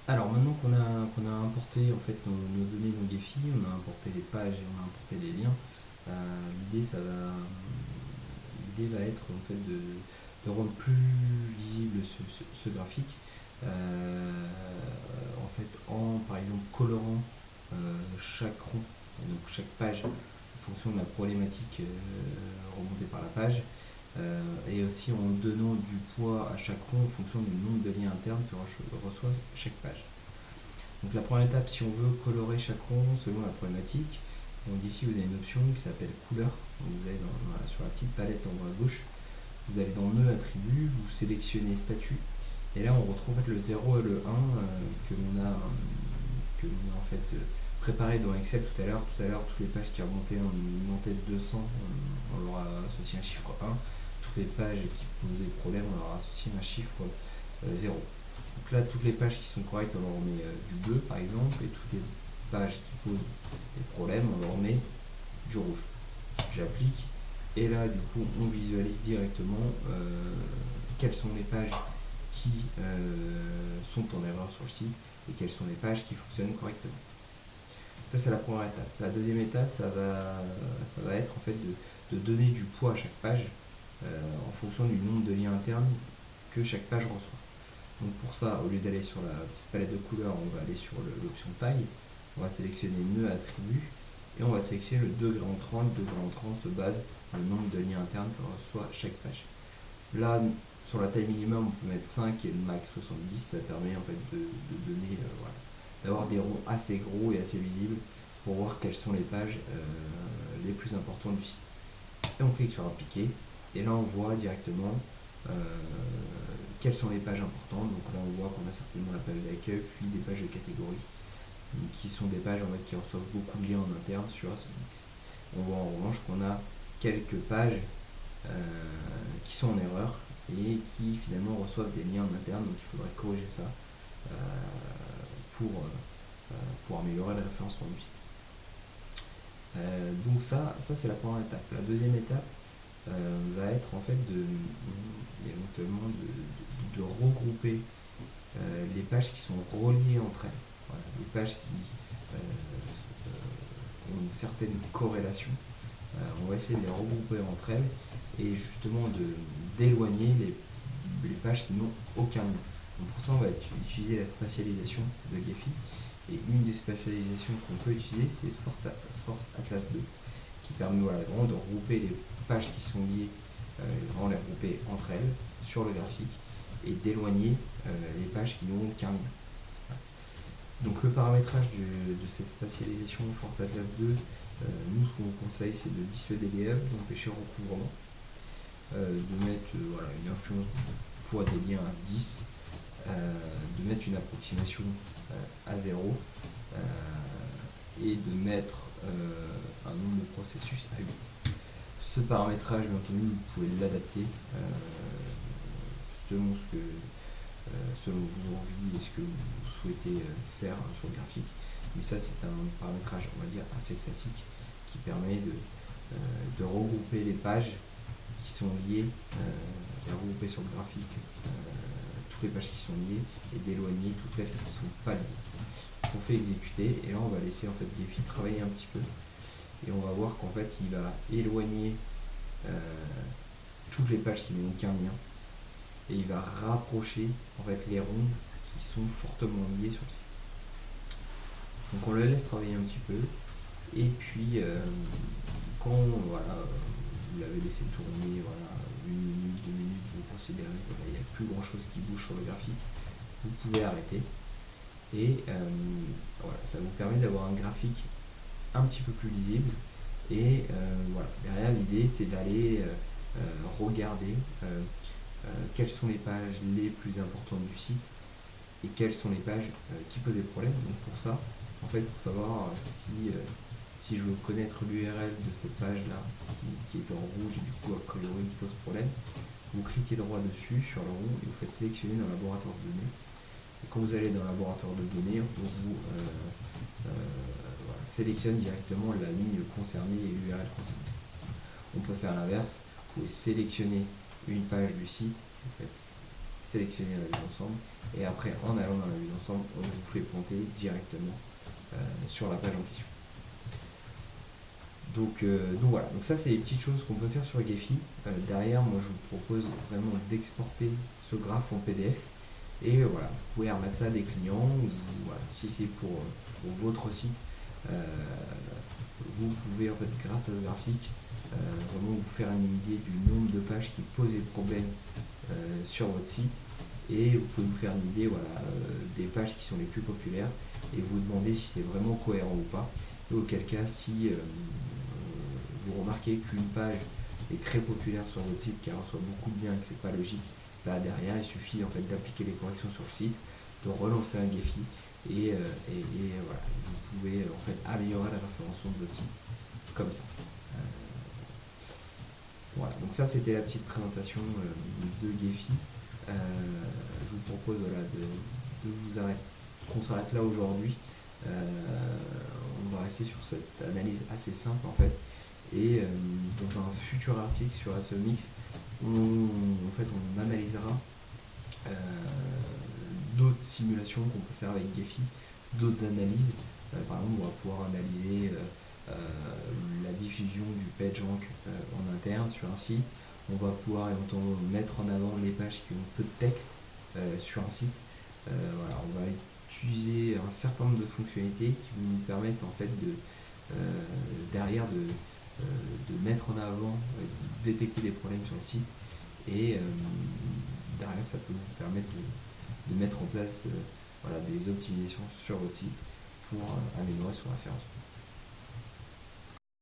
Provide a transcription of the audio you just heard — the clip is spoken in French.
Alors maintenant qu'on a importé en fait nos données dans Gephi, on a importé les pages et on a importé les liens, l'idée l'idée va être en fait de rendre plus lisible ce graphique, en fait en par exemple colorant chaque rond, donc chaque page en fonction de la problématique remontée par la page, et aussi en donnant du poids à chaque rond en fonction du nombre de liens internes que reçoit chaque page. Donc la première étape, si on veut colorer chaque rond selon la problématique, donc ici vous avez une option qui s'appelle couleur. Donc vous allez sur la petite palette en haut à gauche, vous allez dans nœud attribut, vous sélectionnez statut, et là on retrouve en fait le 0 et le 1 que l'on a en fait préparé dans Excel tout à l'heure. Tout à l'heure, toutes les pages qui remontaient en tête 200, on leur a associé un chiffre 1. Toutes les pages qui posaient problème, on leur a associé un chiffre 0. Donc là, toutes les pages qui sont correctes, on leur met du bleu par exemple, et toutes les pages qui posent des problèmes, on leur met du rouge. J'applique, et là, du coup, on visualise directement quelles sont les pages qui sont en erreur sur le site et quelles sont les pages qui fonctionnent correctement. Ça, c'est la première étape. La deuxième étape, ça va être en fait de donner du poids à chaque page en fonction du nombre de liens internes que chaque page reçoit. Donc pour ça, au lieu d'aller sur la petite palette de couleurs, on va aller sur l'option taille, on va sélectionner nœud attribut, et on va sélectionner le degré entrant. Le degré entrant se base sur le nombre de liens internes que reçoit chaque page. Là, sur la taille minimum, on peut mettre 5 et le max 70, ça permet en fait de donner, voilà, d'avoir des ronds assez gros et assez visibles pour voir quelles sont les pages les plus importantes du site. Et on clique sur appliquer, et là on voit directement quelles sont les pages importantes. Donc là on voit qu'on a certainement la page d'accueil, puis des pages de catégorie, qui sont des pages en fait qui reçoivent beaucoup de liens en interne sur Asomix. On voit en revanche qu'on a quelques pages qui sont en erreur et qui finalement reçoivent des liens en interne, donc il faudrait corriger ça pour améliorer le référencement du site. Donc ça c'est la première étape. La deuxième étape va être en fait éventuellement de regrouper les pages qui sont reliées entre elles. Voilà, les pages qui ont une certaine corrélation. On va essayer de les regrouper entre elles et justement d'éloigner les pages qui n'ont aucun lien. Donc pour ça, on va utiliser la spatialisation de Gephi. Et une des spatialisations qu'on peut utiliser, c'est Force Atlas 2, qui permet vraiment de regrouper les pages qui sont liées, vraiment les regrouper entre elles sur le graphique, et d'éloigner les pages qui n'ont aucun lien. Donc le paramétrage de cette spatialisation Force Atlas 2, nous ce qu'on vous conseille, c'est de dissuader les hubs, d'empêcher le recouvrement, de mettre une influence du poids des liens à 10, de mettre une approximation à 0, et de mettre un nombre de processus à 8. Ce paramétrage, bien entendu, vous pouvez l'adapter selon vos envies et ce que vous souhaitez faire sur le graphique. Mais ça, c'est un paramétrage, on va dire, assez classique qui permet de regrouper les pages qui sont liées, et regrouper sur le graphique toutes les pages qui sont liées et d'éloigner toutes celles qui ne sont pas liées. On fait exécuter, et là on va laisser en fait Gephi travailler un petit peu, et on va voir qu'en fait il va éloigner toutes les pages qui n'ont aucun lien, et il va rapprocher en fait les ronds qui sont fortement liés sur le site. Donc on le laisse travailler un petit peu, et puis quand vous l'avez laissé tourner, une minute, 2 minutes, vous considérez qu'il n'y a plus grand chose qui bouge sur le graphique, vous pouvez arrêter. Et ça vous permet d'avoir un graphique un petit peu plus lisible. Et derrière, l'idée c'est d'aller regarder quelles sont les pages les plus importantes du site et quelles sont les pages qui posaient problème. Donc pour ça, en fait, pour savoir si je veux connaître l'URL de cette page là qui est en rouge et du coup a priori qui pose problème, vous cliquez droit dessus sur le rond et vous faites sélectionner dans le laboratoire de données. Et quand vous allez dans le laboratoire de données, on vous sélectionne directement la ligne concernée et l'URL concernée. On peut faire l'inverse, vous pouvez sélectionner une page du site, vous faites sélectionner la vue d'ensemble, et après en allant dans la vue d'ensemble, on vous fait pointer directement sur la page en question. Donc voilà, donc ça c'est les petites choses qu'on peut faire sur Gephi. Derrière, moi je vous propose vraiment d'exporter ce graphe en PDF, et voilà, vous pouvez remettre ça à des clients, ou voilà, si c'est pour votre site, vous pouvez en fait, grâce à ce graphique, vraiment vous faire une idée du nombre de pages qui posent des problèmes sur votre site, et vous pouvez vous faire une idée, voilà, des pages qui sont les plus populaires, et vous demander si c'est vraiment cohérent ou pas, et auquel cas, si vous remarquez qu'une page est très populaire sur votre site, qui reçoit beaucoup de biens et que c'est pas logique, bah derrière il suffit en fait d'appliquer les corrections sur le site, de relancer un Gephi, et voilà, vous pouvez en fait améliorer la référencement de votre site comme ça. Voilà, donc ça c'était la petite présentation de Gephi. Je vous propose, voilà, qu'on s'arrête là aujourd'hui. On va rester sur cette analyse assez simple en fait, et dans un futur article sur ASOMIX, on analysera d'autres simulations qu'on peut faire avec Gephi, d'autres analyses. Par exemple, on va pouvoir analyser la diffusion du PageRank en interne sur un site. On va pouvoir éventuellement mettre en avant les pages qui ont peu de texte sur un site. Voilà, on va utiliser un certain nombre de fonctionnalités qui vont nous permettre en fait derrière de mettre en avant, de détecter des problèmes sur le site, et derrière ça peut vous permettre de mettre en place voilà, des optimisations sur votre site pour améliorer son référencement.